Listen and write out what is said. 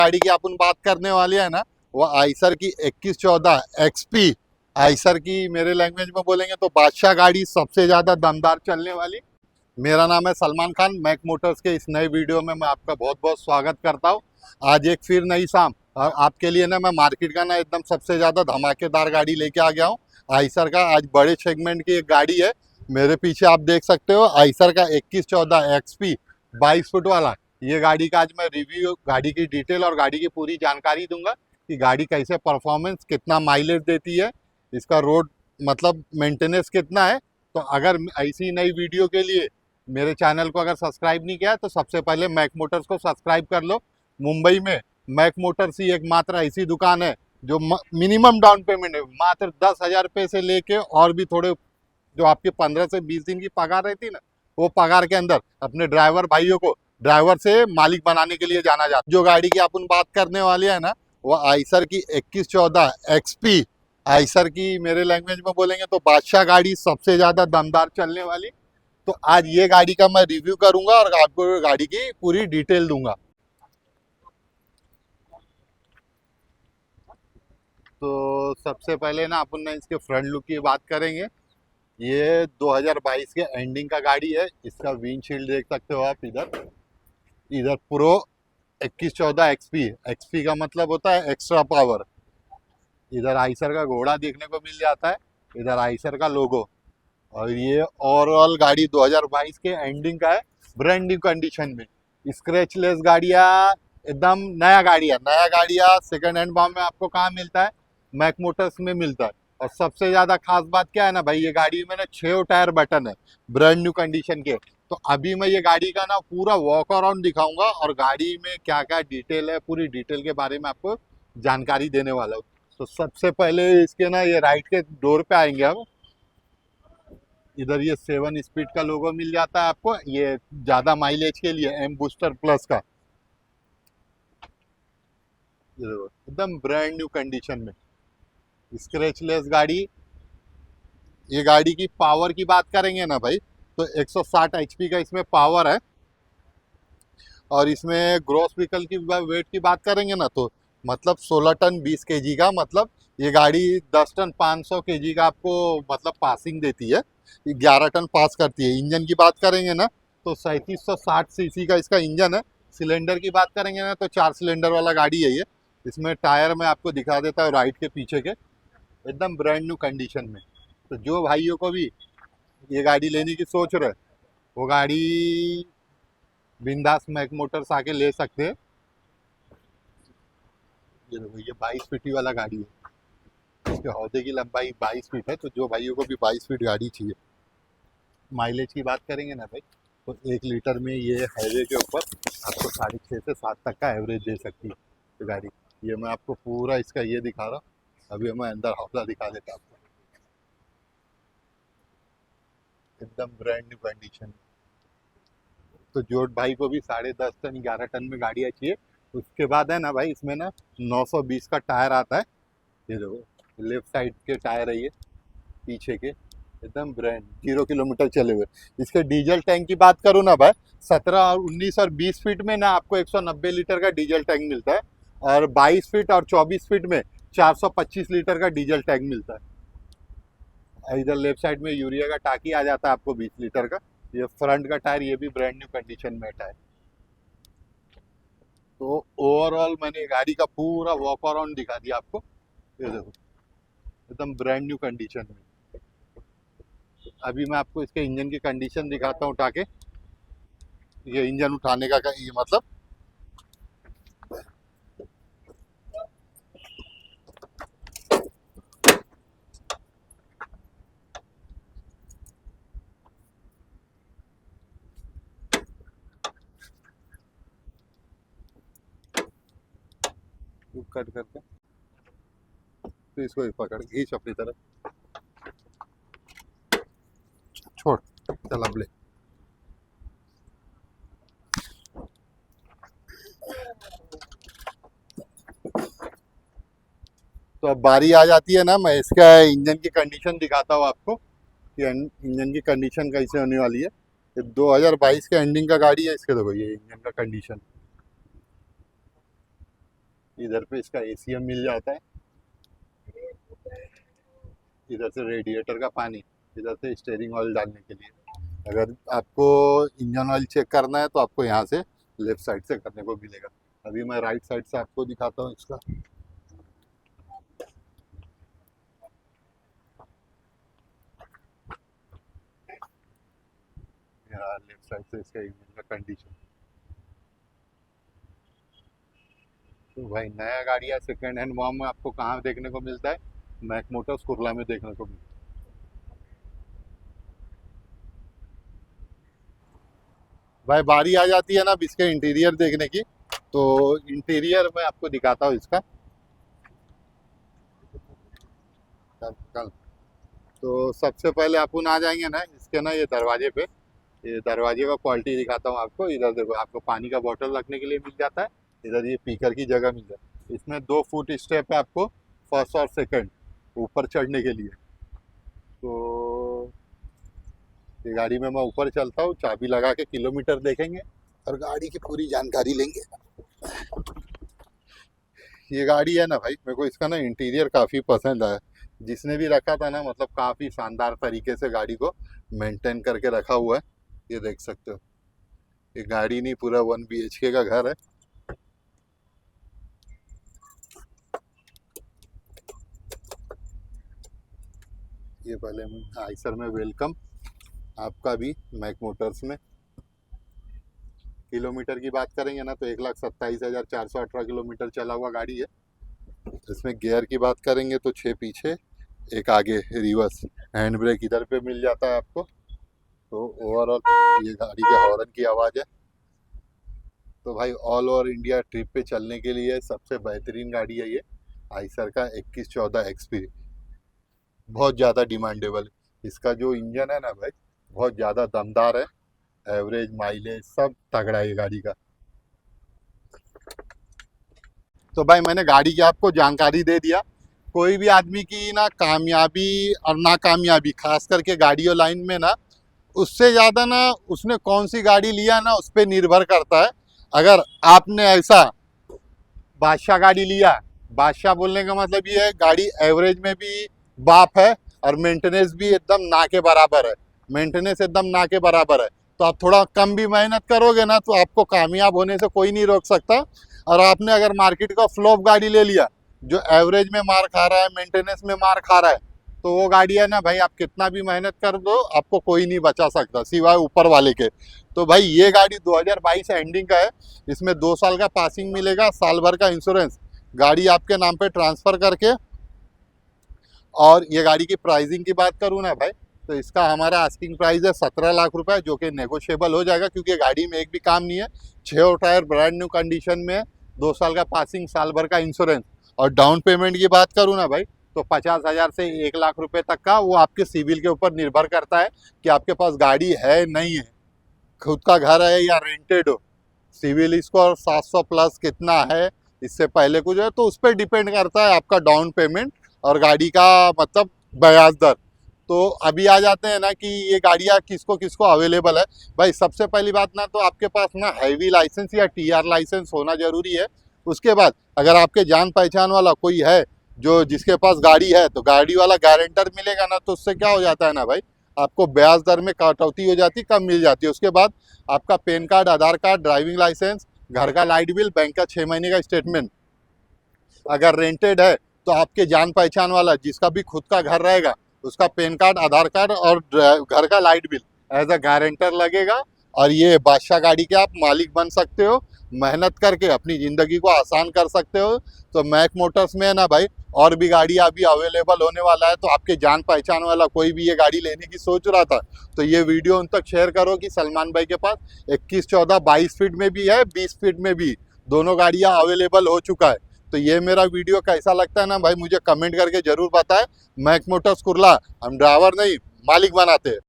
गाड़ी की अपन बात करने वाले हैं ना, वो आइसर की 2114 एक्सपी। आइसर की मेरे लैंग्वेज में बोलेंगे तो बादशाह गाड़ी, सबसे ज़्यादा दमदार चलने वाली। मेरा नाम है सलमान खान। मैक मोटर्स के इस नए वीडियो में मैं आपका बहुत बहुत स्वागत करता हूँ। आज एक फिर नई शाम और आपके लिए ना मैं मार्केट का ना एकदम सबसे ज़्यादा धमाकेदार गाड़ी लेके आ गया हूँ। आइसर का आज बड़े सेगमेंट की एक गाड़ी है। मेरे पीछे आप देख सकते हो आइसर का 2114 एक्सपी 22 फुट वाला। ये गाड़ी का आज मैं रिव्यू, गाड़ी की डिटेल और गाड़ी की पूरी जानकारी दूंगा कि गाड़ी कैसे परफॉर्मेंस, कितना माइलेज देती है, इसका रोड मतलब मेंटेनेंस कितना है। तो अगर ऐसी नई वीडियो के लिए मेरे चैनल को अगर सब्सक्राइब नहीं किया है तो सबसे पहले मैक मोटर्स को सब्सक्राइब कर लो। मुंबई में मैक मोटर्स ही एकमात्र ऐसी दुकान है जो मिनिमम डाउन पेमेंट है मात्र 10,000 रुपये से लेके और भी थोड़े, जो आपके 15 से 20 दिन की पगार रहती है ना, वो पगार के अंदर अपने ड्राइवर भाइयों को ड्राइवर से मालिक बनाने के लिए जाना जाता है। जो गाड़ी की अपन बात करने वाले हैं ना, वो आइसर की 2114 एक्सपी। आइसर की मेरे लैंग्वेज में बोलेंगे तो बादशाह गाड़ी, सबसे ज्यादा दमदार चलने वाली। तो आज ये गाड़ी का मैं रिव्यू करूंगा और आपको गाड़ी की पूरी डिटेल दूंगा। तो सबसे पहले ना अपन ना इसके फ्रंट लुक की बात करेंगे। ये 2022 के एंडिंग का गाड़ी है। इसका विंडशील्ड देख सकते हो आप इधर। इधर प्रो 2114 एक्सपी, एक्सपी का मतलब होता है एक्स्ट्रा पावर। इधर आइसर का घोड़ा देखने को मिल जाता है, इधर आइसर का लोगो। और ये ओवरऑल गाड़ी 2022 के एंडिंग का है, ब्रांड न्यू कंडीशन में। स्क्रैचलेस गाड़ियाँ, एकदम नया गाड़ियाँ, नया गाड़ियाँ सेकंड हैंड दाम में आपको कहाँ मिलता है? मैक मोटर्स में मिलता है। और सबसे ज़्यादा खास बात क्या है ना भाई, ये गाड़ी में ना 6 टायर बटन है ब्रांड न्यू कंडीशन के। तो अभी मैं ये गाड़ी का ना पूरा वॉक अराउंड दिखाऊंगा और गाड़ी में क्या क्या डिटेल है, पूरी डिटेल के बारे में आपको जानकारी देने वाला हूँ। तो सबसे पहले इसके ना ये राइट के डोर पे आएंगे हम। इधर ये 7 स्पीड का लोगो मिल जाता है आपको, ये ज्यादा माइलेज के लिए एम बूस्टर प्लस का। ये देखो एकदम ब्रांड न्यू कंडीशन में, स्क्रैचलेस गाड़ी। ये गाड़ी की पावर की बात करेंगे ना भाई, तो 160 एचपी का इसमें पावर है। और इसमें ग्रॉस व्हीकल की वेट की बात करेंगे ना, तो मतलब 16 टन 20 केजी का, मतलब ये गाड़ी 10 टन 500 केजी का आपको मतलब पासिंग देती है, 11 टन पास करती है। इंजन की बात करेंगे ना, तो 3760 सीसी का इसका इंजन है। सिलेंडर की बात करेंगे ना, तो 4 सिलेंडर वाला गाड़ी है ये। इसमें टायर में आपको दिखा देता है राइट के पीछे के, एकदम ब्रांड न्यू कंडीशन में। तो जो भाइयों को भी ये गाड़ी लेने की सोच रहे, वो गाड़ी बिंदास मैक मोटर्स आके ले सकते हैं। ये देखो ये 22 फीट ही वाला गाड़ी है। इसके हौदे की लंबाई 22 फीट है। तो जो भाइयों को भी 22 फीट गाड़ी चाहिए। माइलेज की बात करेंगे ना भाई, तो 1 लीटर में ये हाईवे के ऊपर आपको 6.5 से 7 तक का एवरेज दे सकती है ये गाड़ी। ये मैं आपको पूरा इसका ये दिखा रहा हूँ। अभी मैं अंदर हौदा दिखा देता आपको, एकदम ब्रांड न्यू कंडीशन। तो जो भाई को भी 10.5 टन 11 टन में गाड़ियाँ चाहिए, उसके बाद है ना भाई, इसमें ना 920 का टायर आता है। ये देखो लेफ्ट साइड के टायर है ये, पीछे के, एकदम ब्रांड 0 किलोमीटर चले हुए। इसके डीजल टैंक की बात करूँ ना भाई, 17 19 और 20 फीट में ना आपको 190 लीटर का डीजल टैंक मिलता है। और 22 फीट और 24 फीट में 425 लीटर का डीजल टैंक मिलता है। इधर लेफ्ट साइड में यूरिया का टाकी आ जाता है आपको 20 लीटर का। ये फ्रंट का टायर, ये भी ब्रांड न्यू कंडीशन में है। तो ओवरऑल मैंने गाड़ी का पूरा वॉक अराउंड दिखा दिया आपको। ये देखो एकदम ब्रांड न्यू कंडीशन में। अभी मैं आपको इसके इंजन की कंडीशन दिखाता हूँ उठा के। ये इंजन उठाने का ये मतलब, कट करके तो इसको भी पकड़ खींच अपनी तरफ, छोड़, चल अब ले। तो अब बारी आ जाती है ना, मैं इसका इंजन की कंडीशन दिखाता हूँ आपको कि इंजन की कंडीशन कैसे होने वाली है। ये 2022 के एंडिंग का गाड़ी है। इसके देखो ये इंजन का कंडीशन, इधर पे इसका एसीएम मिल जाता है, इधर से रेडिएटर का पानी, इधर से स्टीयरिंग ऑयल डालने के लिए। अगर आपको इंजन ऑयल चेक करना है तो आपको यहाँ से लेफ्ट साइड से करने को मिलेगा। अभी मैं राइट साइड से आपको दिखाता हूँ इसका। यहाँ लेफ्ट साइड से इसका इंजन का कंडीशन। तो भाई नया गाड़ी है, सेकेंड हैंड वहाँ में आपको कहाँ देखने को मिलता है? मैक मोटर्स कुर्ला में देखने को मिलता है। भाई बारी आ जाती है ना अब इसके इंटीरियर देखने की, तो इंटीरियर मैं आपको दिखाता हूँ इसका। कल तो सबसे पहले अपन आ जाएंगे ना इसके ना ये दरवाजे पे। ये दरवाजे का क्वालिटी दिखाता हूँ आपको। इधर देखो, आपको पानी का बोतल रखने के लिए मिल जाता है। इधर ये पीकर की जगह मिल जाती है। इसमें 2 फुट स्टेप है आपको फर्स्ट और सेकंड ऊपर चढ़ने के लिए। तो ये गाड़ी में मैं ऊपर चलता हूँ, चाबी लगा के किलोमीटर देखेंगे और गाड़ी की पूरी जानकारी लेंगे। ये गाड़ी है ना भाई, मेरे को इसका ना इंटीरियर काफ़ी पसंद आया। जिसने भी रखा था ना, मतलब काफ़ी शानदार तरीके से गाड़ी को मेंटेन करके रखा हुआ है। ये देख सकते हो, ये गाड़ी नहीं पूरा 1 BHK का घर है। ये पहले आइसर में वेलकम आपका भी मैक मोटर्स में। किलोमीटर की बात करेंगे ना तो 1,27,418 किलोमीटर चला हुआ गाड़ी है। इसमें गियर की बात करेंगे तो 6 पीछे, 1 आगे रिवर्स। हैंड ब्रेक इधर पे मिल जाता है आपको। तो ओवरऑल ये गाड़ी के हॉर्न की आवाज़ है। तो भाई ऑल ओवर इंडिया ट्रिप पे चलने के लिए सबसे बेहतरीन गाड़ी है ये आइसर का 2114 XP। बहुत ज़्यादा डिमांडेबल। इसका जो इंजन है ना भाई, बहुत ज़्यादा दमदार है। एवरेज माइलेज सब तगड़ा है ये गाड़ी का। तो भाई मैंने गाड़ी की आपको जानकारी दे दिया। कोई भी आदमी की ना कामयाबी और नाकामयाबी, खास करके गाड़ियों लाइन में ना, उससे ज़्यादा ना उसने कौन सी गाड़ी लिया ना उस पर निर्भर करता है। अगर आपने ऐसा बादशाह गाड़ी लिया, बादशाह बोलने का मतलब ये है गाड़ी एवरेज में भी बाप है और मेंटेनेंस भी एकदम ना के बराबर है। मेंटेनेंस एकदम ना के बराबर है, तो आप थोड़ा कम भी मेहनत करोगे ना तो आपको कामयाब होने से कोई नहीं रोक सकता। और आपने अगर मार्केट का फ्लॉप गाड़ी ले लिया जो एवरेज में मार खा रहा है, मेंटेनेंस में मार खा रहा है, तो वो गाड़ी है ना भाई, आप कितना भी मेहनत कर दो आपको कोई नहीं बचा सकता सिवाय ऊपर वाले के। तो भाई ये गाड़ी 2022 एंडिंग का है। इसमें 2 साल का पासिंग मिलेगा, साल भर का इंश्योरेंस, गाड़ी आपके नाम पे ट्रांसफ़र करके। और ये गाड़ी की प्राइसिंग की बात करूँ ना भाई, तो इसका हमारा आस्किंग प्राइस है 17 लाख रुपए, जो कि नेगोशिएबल हो जाएगा क्योंकि गाड़ी में एक भी काम नहीं है। 6 टायर ब्रांड न्यू कंडीशन में, 2 साल का पासिंग, साल भर का इंश्योरेंस। और डाउन पेमेंट की बात करूँ ना भाई, तो 50,000 से 1 लाख रुपए तक का, वो आपके सिविल के ऊपर निर्भर करता है कि आपके पास गाड़ी है नहीं है, खुद का घर है या रेंटेड हो, सिविल स्कोर 700 प्लस कितना है, इससे पहले कुछ है, तो उस पर डिपेंड करता है आपका डाउन पेमेंट और गाड़ी का मतलब ब्याज दर। तो अभी आ जाते हैं ना कि ये गाड़ियाँ किसको किसको अवेलेबल है। भाई सबसे पहली बात ना, तो आपके पास ना हैवी लाइसेंस या TR लाइसेंस होना जरूरी है। उसके बाद अगर आपके जान पहचान वाला कोई है जो जिसके पास गाड़ी है, तो गाड़ी वाला गारंटर मिलेगा ना, तो उससे क्या हो जाता है ना भाई, आपको ब्याज दर में कटौती हो जाती, कम मिल जाती है। उसके बाद आपका पैन कार्ड, आधार कार्ड, ड्राइविंग लाइसेंस, घर का लाइट बिल, बैंक का 6 महीने का स्टेटमेंट। अगर रेंटेड है तो आपके जान पहचान वाला जिसका भी खुद का घर रहेगा, उसका पैन कार्ड, आधार कार्ड और घर का light bill as a guarantor लगेगा। और ये बादशाह गाड़ी के आप मालिक बन सकते हो, मेहनत करके अपनी ज़िंदगी को आसान कर सकते हो। तो मैक मोटर्स में है ना भाई, और भी गाड़ियाँ अभी अवेलेबल होने वाला है। तो आपके जान पहचान वाला कोई भी ये गाड़ी लेने की सोच रहा था, तो ये वीडियो उन तक शेयर करो कि सलमान भाई के पास 21, 14, 22 फीट में भी है, 20 फीट में भी, दोनों गाड़ियाँ अवेलेबल हो चुका है। तो ये मेरा वीडियो कैसा लगता है ना भाई, मुझे कमेंट करके ज़रूर बताएं। मैक मोटर्स कुर्ला हम ड्राइवर नहीं मालिक बनाते हैं।